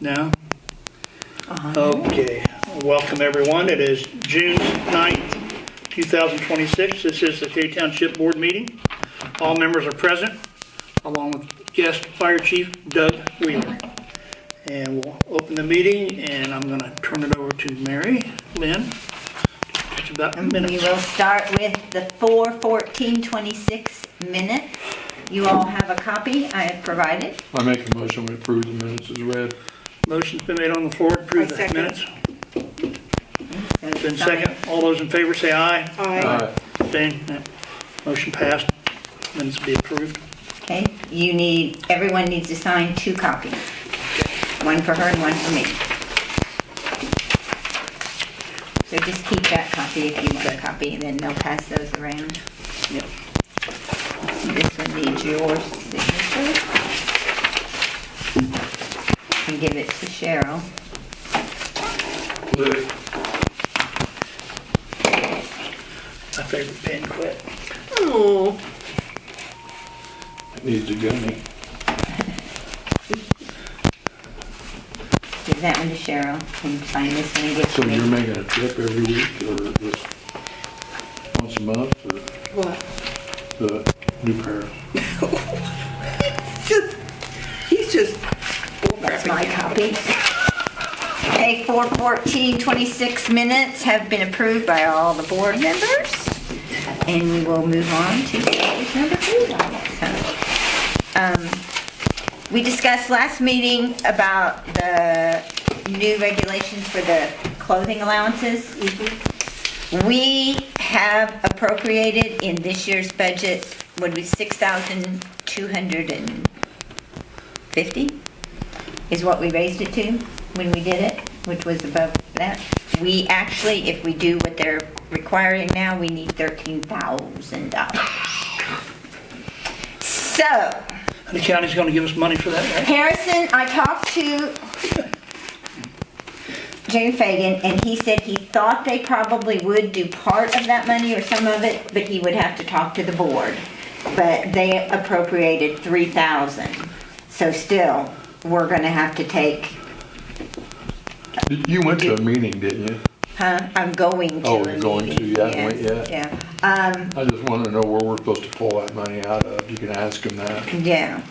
No? Okay, welcome everyone. It is June 9th, 2026. This is the Township Board meeting. All members are present, along with guest Fire Chief Doug Wheeler. And we'll open the meeting, and I'm going to turn it over to Mary Lynn. It's about We minutes. will start with the 4/14/26 minutes. You all have a copy I have provided. I make a motion we approve the minutes as read. Motion's been made on the floor to approve I the second. minutes. So Been sign. second. All those in favor say aye. Aye. Abstain. Motion passed. Minutes be approved. Okay, everyone needs to sign 2 copies. One for her and one for me. So just keep that copy if you want a copy, and then they'll pass those around. Yep. This one needs your signature. And give it to Cheryl. My favorite pen quit. Oh, It needs a gummy. Give that one to Cheryl, and sign this one and give it So to you're me. making a trip every week or just once a month or what? the new pair? He's just. That's my copy. Okay, 4/14/26 minutes have been approved by all the board members. And we will move on to page number 3, I guess, huh? We discussed last meeting about the new regulations for the clothing allowances. We have appropriated in this year's budget, would be $6,250 is what we raised it to when we did it, which was above that. We actually, if we do what they're requiring now, we need $13,000. So, The county's gonna give us money for that, right? Harrison, I talked to Jane Fagan, and he said he thought they probably would do part of that money or some of it, but he would have to talk to the board. But they appropriated $3,000. So still, we're gonna have to take, You went to a meeting, didn't you? I'm going to. Oh, a you're going to? meeting. You haven't went yet? Yeah, I just want to know where we're supposed to pull that money out of. You can ask him that. yeah.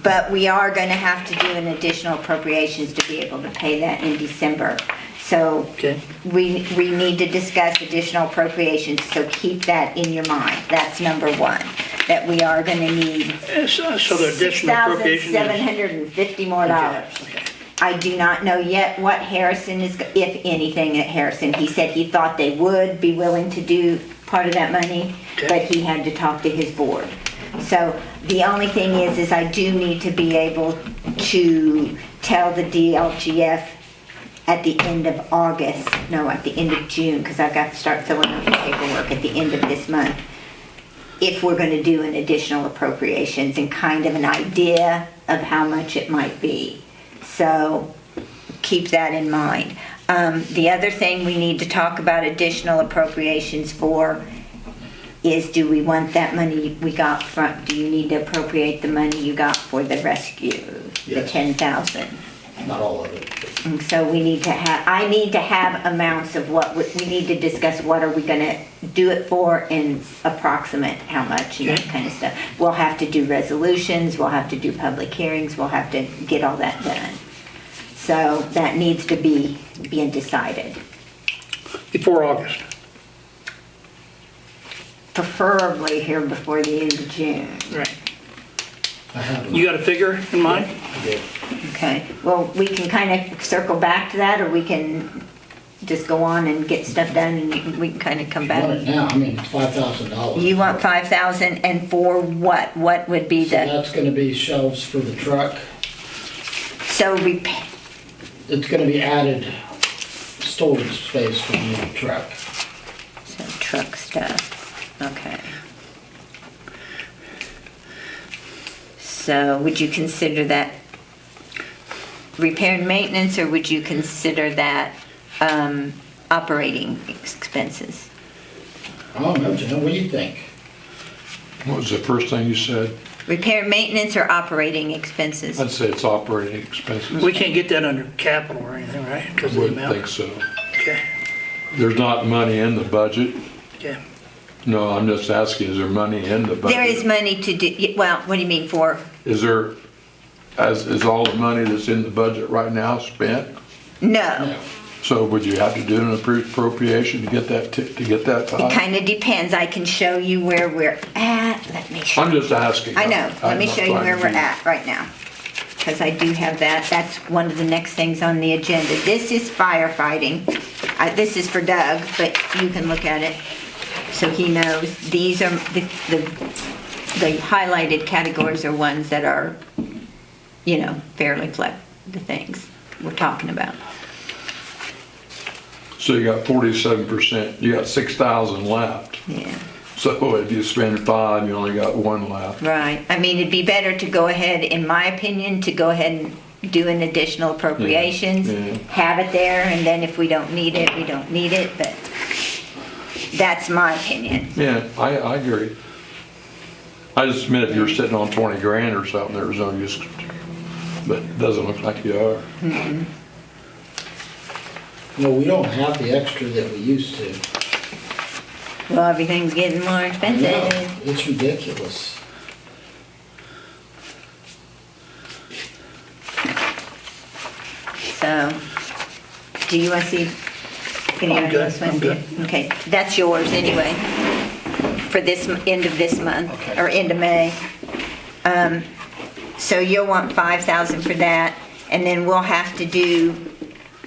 But we are gonna have to do an additional appropriations to be able to pay that in December. So Okay. we need to discuss additional appropriations, so keep that in your mind. That's number 1, that we are gonna need So the additional appropriation is... $6,750 more dollars. Okay. I do not know yet what Harrison is, if anything at Harrison. He said he thought they would be willing to do part of that money, Okay. but he had to talk to his board. So the only thing is I do need to be able to tell the DLGF at the end of August, no, at the end of June, because I've got to start filling out the paperwork at the end of this month, if we're going to do an additional appropriations and kind of an idea of how much it might be. So keep that in mind. The other thing we need to talk about additional appropriations for is, do we want that money we got from, do you need to appropriate the money you got for the rescue? The Yes. 10,000? Not all of it. And so we need to have, I need to have amounts of what, we need to discuss what are we gonna do it for and approximate how much and that Okay. kind of stuff. We'll have to do resolutions, we'll have to do public hearings, we'll have to get all that done. So that needs to be being decided. Before August. Preferably here before the end of June. Right. I have You got a figure in mind? I did. Okay, well, we can kind of circle back to that, or we can just go on and get stuff done and we can kind of come I want back. it now, I mean, it's $5,000. You want 5,000 and for what? What would be So the, that's gonna be shelves for the truck. so It's gonna be added storage space for the new truck. so truck stuff, okay. So would you consider that repair and maintenance, or would you consider that operating expenses? I don't know, Jen, what do you think? What was the first thing you said? Repair, maintenance, or operating expenses? I'd say it's operating expenses. We can't get that under capital or anything, right? Because of the Wouldn't amount? think so. Okay, There's not money in the budget. okay. No, I'm just asking, is there money in the budget? There is money to do, well, what do you mean for? Is there, is all the money that's in the budget right now spent? No. So would you have to do an appropriation to get that, to get that It high? kind of depends. I can show you where we're at. Let me show. I'm just asking. I know. Let me I'm not show you trying where to we're be- at right now. Because I do have that. That's one of the next things on the agenda. This is firefighting. This is for Doug, but you can look at it so he knows. These are the highlighted categories are ones that are, you know, fairly the things we're talking about. So you got 47%, you got 6,000 left. Yeah. So if you spend 5, you only got 1 left. Right. I mean, it'd be better to go ahead, in my opinion, to go ahead and do an additional appropriations, Yeah. have it there, and then if we don't need it, we don't need it, but that's my opinion. Yeah, I agree. I just meant if you were sitting on 20 grand or something, there was no use, but it doesn't look like you are. No, we don't have the extra that we used to. Well, everything's getting more expensive. No, it's ridiculous. So, do you want to see any I'm of good, this I'm one? good. Okay, that's yours anyway, for this, end of this month, Okay. or end of May. So you'll want 5,000 for that, and then we'll have to do,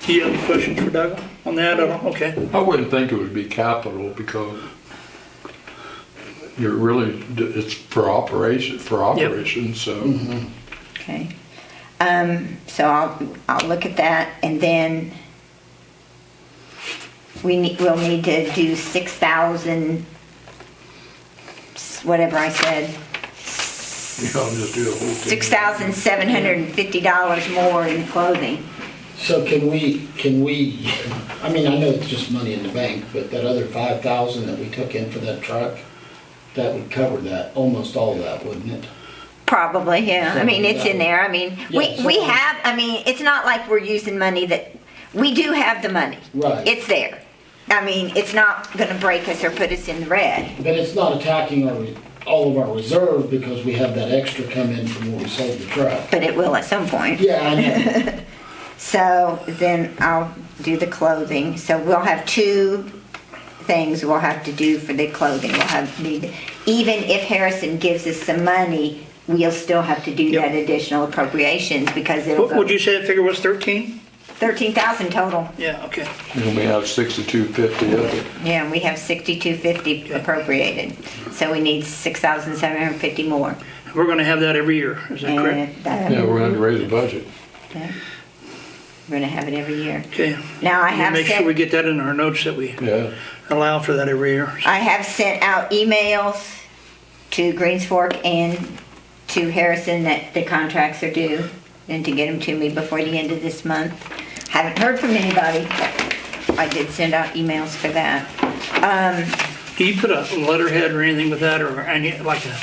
Do you have any questions for Doug on that at all? Okay. I wouldn't think it would be capital because you're really, it's for operation, so. okay. So I'll look at that, and then we'll need to do 6,000, whatever I said, You know, just do the whole thing. $6,750 more in clothing. So can we, I mean, I know it's just money in the bank, but that other 5,000 that we took in for that truck, that would cover that, almost all of that, wouldn't it? Probably, yeah. I mean, it's in there. I mean, Yeah, we so- have, I mean, it's not like we're using money that, we do have the money. Right. It's there. I mean, it's not gonna break us or put us in the red. But it's not attacking all of our reserve because we have that extra come in from when we sold the truck. But it will at some point. Yeah, I know. So then I'll do the clothing. So we'll have two things we'll have to do for the clothing. Even if Harrison gives us some money, we'll still have to do Yep. that additional appropriations because it'll What would go you say the figure was, 13? 13,000 total. Yeah, okay. And we have 6250 of it. Yeah, we have 6250 appropriated. So we need 6,750 more. We're gonna have that every year, is that correct? And Yeah, we're gonna have to raise the budget. okay. We're gonna have it every year. Okay. Now I We'll have make sure we sent, get that in our notes that we Yeah. allow for that every year. I have sent out emails to Greens Fork and to Harrison that the contracts are due and to get them to me before the end of this month. Haven't heard from anybody, but I did send out emails for that. Do you put a letterhead or anything with that, or any, like a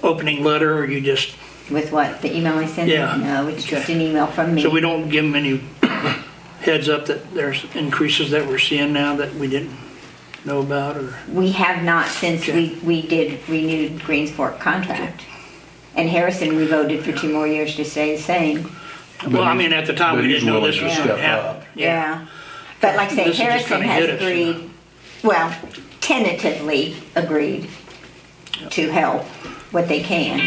opening letter, or you just, With what, the email I sent? Yeah. No, it's just Okay. an email from me. so we don't give them any heads up that there's increases that we're seeing now that we didn't know about, or? We have not since Okay. we did renewed Greens Fork contract. And Harrison, we voted for 2 more years to stay the same. Well, I mean, at the time, but we he's didn't know willing this to was step gonna happen. up. Yeah. But like I say, This is just Harrison kinda has hit us, you know. agreed, well, tentatively agreed to help what they can,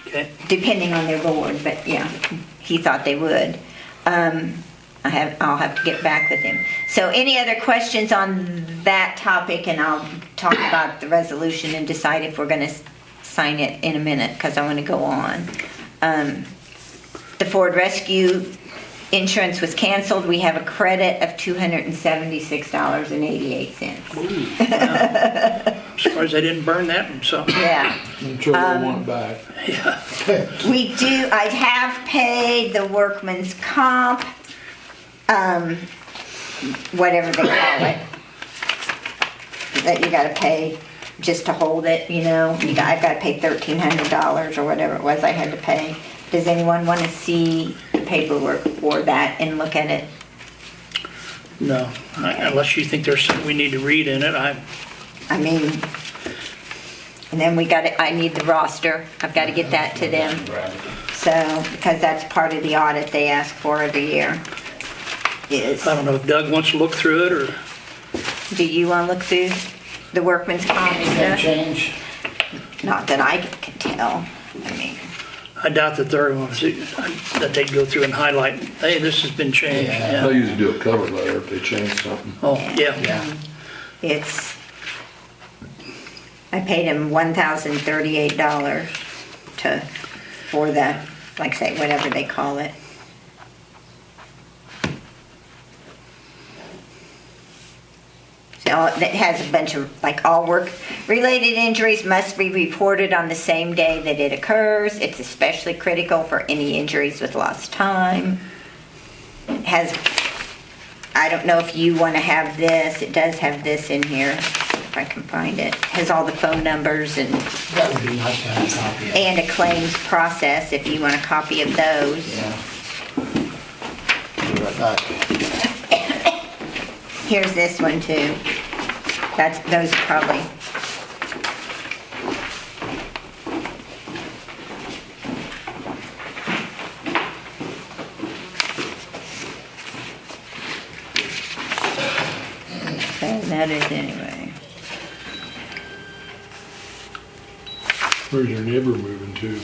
Okay, depending on their board, but yeah, he thought they would. I'll have to get back with him. So any other questions on that topic, and I'll talk about the resolution and decide if we're gonna sign it in a minute, because I want to go on. The Ford Rescue insurance was canceled. We have a credit of $276.88. surprised I didn't burn that one, so. Yeah. I'm sure they'll want it back. We do, I have paid the workman's comp, whatever they call it, that you gotta pay. just to hold it, you know? I've gotta pay $1,300 or whatever it was I had to pay. Does anyone wanna see the paperwork for that and look at it? No, unless you think there's something we need to read in it, I mean, and then I need the roster. I've gotta get that to them. Right. So, because that's part of the audit they ask for every year. Is, I don't know if Doug wants to look through it, or, do you wanna look through the workman's comp Any stuff? change? Not that I can tell. I mean, I doubt that they're going to, that they'd go through and highlight, hey, this has been changed. Yeah. They usually do a cover letter if they change something. Oh, yeah. Yeah. it's, I paid him $1,038 for the, like I say, whatever they call it. So that has a bunch of, like, all work-related injuries must be reported on the same day that it occurs. It's especially critical for any injuries with lost time. It has, I don't know if you want to have this, it does have this in here, if I can find it. It has all the phone numbers and That would be nice to have a copy of. a claims process, if you want a copy of those. Yeah. Be right back. Here's this one too. Those are probably. Okay, that is anyway. Where's your neighbor moving to?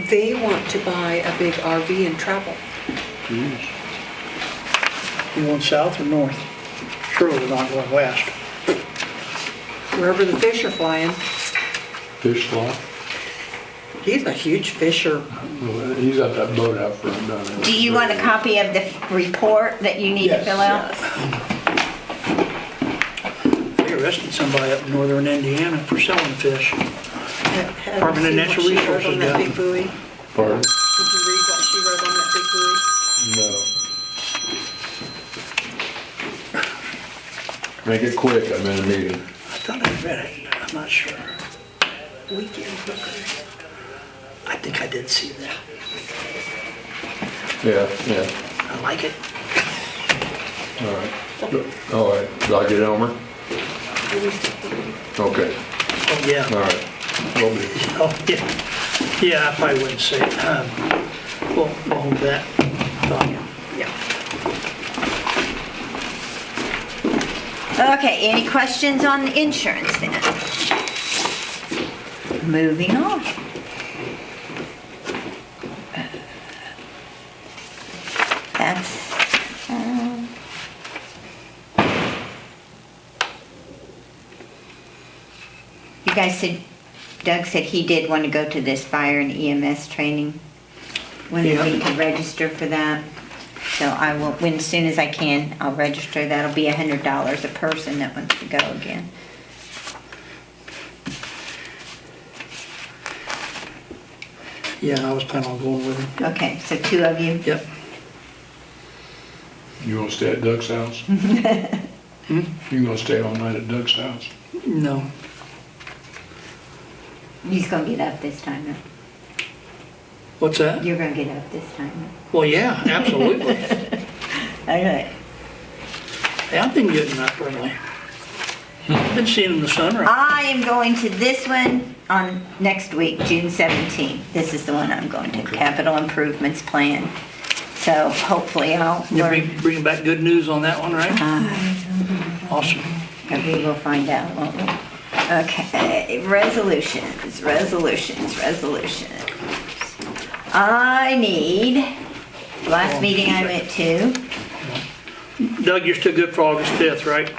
They want to buy a big RV and travel. Jeez. You going south or north? Surely they're not going west. Wherever the fish are flying. Fish fly? He's a huge fisher. Well, he's got that boat out front down there. Do you want a copy of the report that you need to Yes, fill out? They arrested somebody up in northern Indiana for selling fish. Have Department of you seen Natural what she wrote Resources on that got big buoy? Pardon? Did you read what she wrote on that big buoy? No. Make it quick, I'm in a meeting. I thought I read it, but I'm not sure. Weekend hookers. I think I did see that. Yeah, yeah, I like it. all right. All right, do I get Elmer? Okay, Oh, yeah. all right. Will do. Oh, yeah. Yeah, I probably wouldn't say it. We'll hold that thought. Yeah. Okay, any questions on the insurance then? Moving on. That's, you guys said, Doug said he did want to go to this fire and EMS training. When Yeah. we can register for that. So I will, as soon as I can, I'll register. That'll be $100 a person that wants to go again. Yeah, I was planning on going with him. Okay, so two of you. Yep. You gonna stay at Doug's house? You gonna stay all night at Doug's house? No. He's gonna get up this time. Though. What's that? You're gonna get up this time. Well, yeah, absolutely. Okay. Hey, I've been getting up early. I've been seeing the sunrise. I am going to this one on next week, June 17th. This is the one I'm going to, Capital Improvements Plan. So hopefully I'll You learn. bringing back good news on that one, right? Awesome. And we will find out, won't we? Okay, resolutions. I need, last meeting I went to, Doug, you're still good for August 5th, right?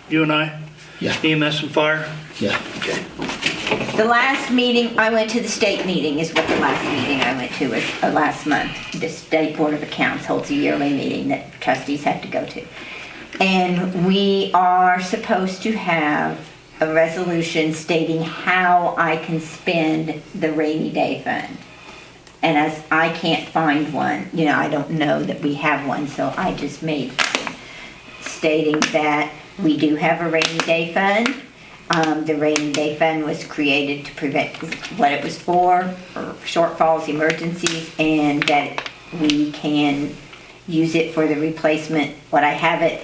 You and I? Yeah. EMS and fire? Yeah. Okay. the last meeting, I went to the state meeting is what the last meeting I went to was last month. The State Board of Accounts holds a yearly meeting that trustees have to go to. And we are supposed to have a resolution stating how I can spend the rainy day fund. And as I can't find one, I don't know that we have one, so I just made one stating that we do have a rainy day fund The rainy day fund was created to prevent what it was for shortfalls, emergencies, and that we can use it for the replacement. What I have it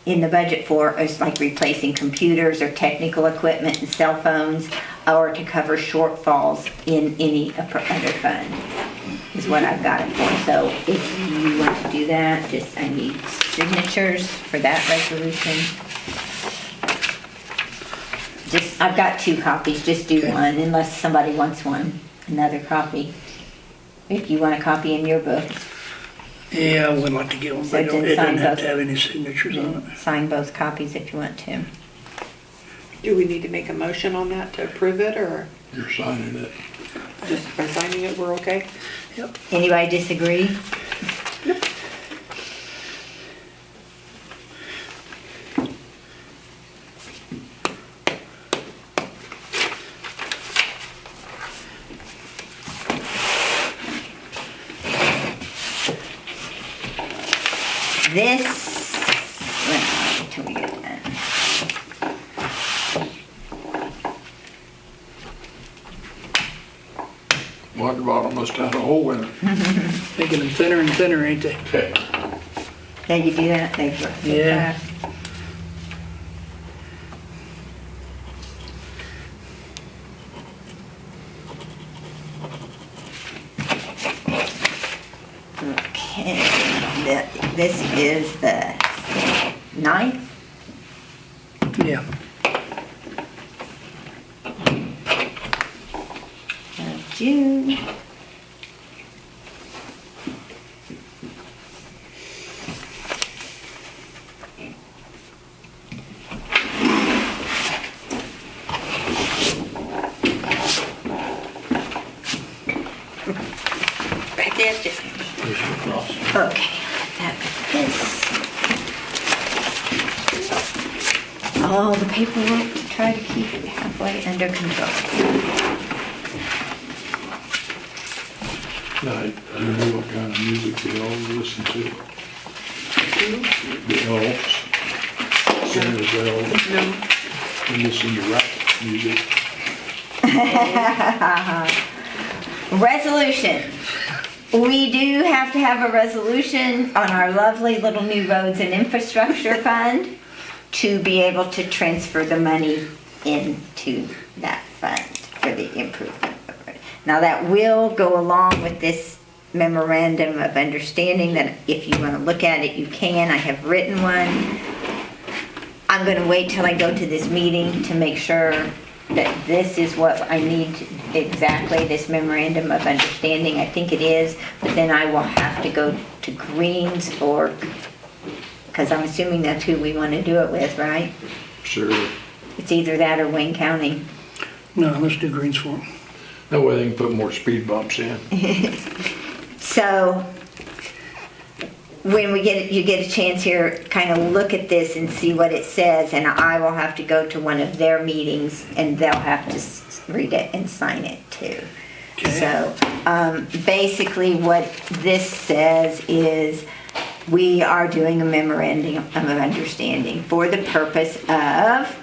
in the budget for is like replacing computers or technical equipment and cell phones, or to cover shortfalls in any other fund, is what I've got it for. So if you want to do that, I need signatures for that resolution. I've got 2 copies, just do one unless somebody wants another copy. If you want a copy in your book. Yeah, I would like to get one, So but then it doesn't sign have both. to have any signatures on it. Sign both copies if you want to. Do we need to make a motion on that to approve it, or You're signing it. just by signing it, we're okay? Yep. Anybody disagree? This, wait till we get that. Water bottle must have had a hole in it. Making them thinner and thinner, ain't they? Okay. Now you do that, they Yeah. Okay, this is the 9th. Yeah. Of June. Fantastic. Here's your cross. Okay, that this. All the paperwork to try to keep it halfway under control. Now, do you know what kind of music they all listen to? The elves, Santa's elves, No, and listen to rap music. Resolution. We do have to have a resolution on our lovely little new roads and infrastructure fund to be able to transfer the money into that fund for the improvement. Now that will go along with this memorandum of understanding that if you want to look at it, you can. I have written one. I'm going to wait till I go to this meeting to make sure that this is what I need exactly, this memorandum of understanding. I think it is, but then I will have to go to Greens because I'm assuming that's who we want to do it with, right? Sure. It's either that or Wayne County. No, let's do greens for them. That way they can put more speed bumps in. So when you get a chance here, kind of look at this and see what it says, and I will have to go to one of their meetings and they'll have to read it and sign it too. Okay. So basically what this says is we are doing a memorandum of understanding for the purpose of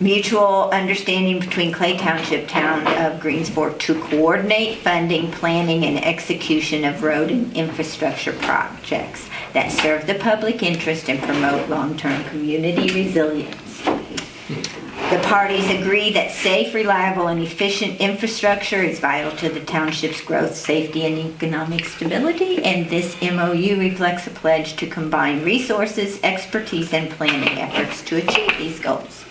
mutual understanding between Clay Township, Town of Greensport, to coordinate funding, planning, and execution of road and infrastructure projects that serve the public interest and promote long-term community resilience. The parties agree that safe, reliable, and efficient infrastructure is vital to the township's growth, safety, and economic stability, and this MOU reflects a pledge to combine resources, expertise, and planning efforts to achieve these goals.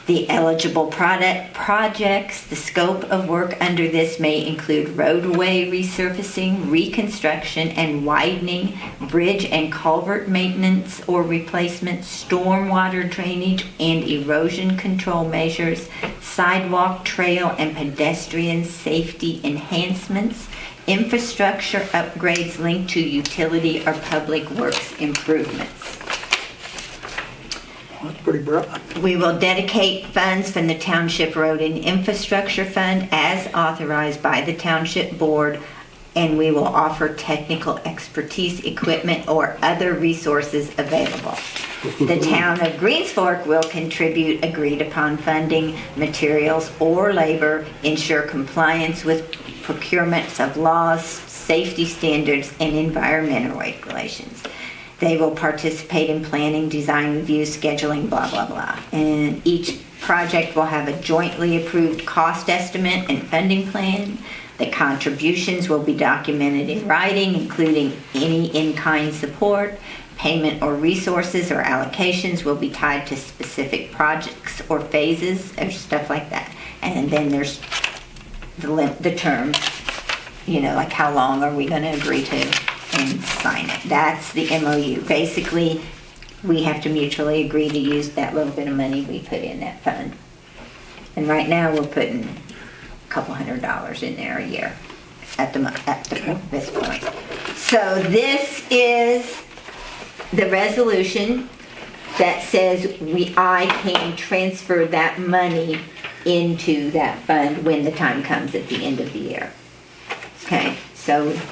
The eligible projects, the scope of work under this may include roadway resurfacing, reconstruction and widening, bridge and culvert maintenance or replacement, stormwater drainage and erosion control measures, sidewalk, trail, and pedestrian safety enhancements, infrastructure upgrades linked to utility or public works improvements. That's pretty broad. We will dedicate funds from the Township Road and Infrastructure Fund as authorized by the Township Board and we will offer technical expertise, equipment, or other resources available. The town of Greens Fork will contribute agreed upon funding, materials, or labor, ensure compliance with procurements of laws, safety standards, and environmental regulations. They will participate in planning, design reviews, scheduling, blah, blah, blah. And each project will have a jointly approved cost estimate and funding plan. The contributions will be documented in writing, including any in-kind support. Payment or resources or allocations will be tied to specific projects or phases or stuff like that. And then there's the terms, like how long are we going to agree to and sign it. That's the MOU. Basically, we have to mutually agree to use that little bit of money we put in that fund. And right now, we're putting a couple $100 in there a year at this point. So this is the resolution that says I can transfer that money into that fund when the time comes at the end of the year. Okay, so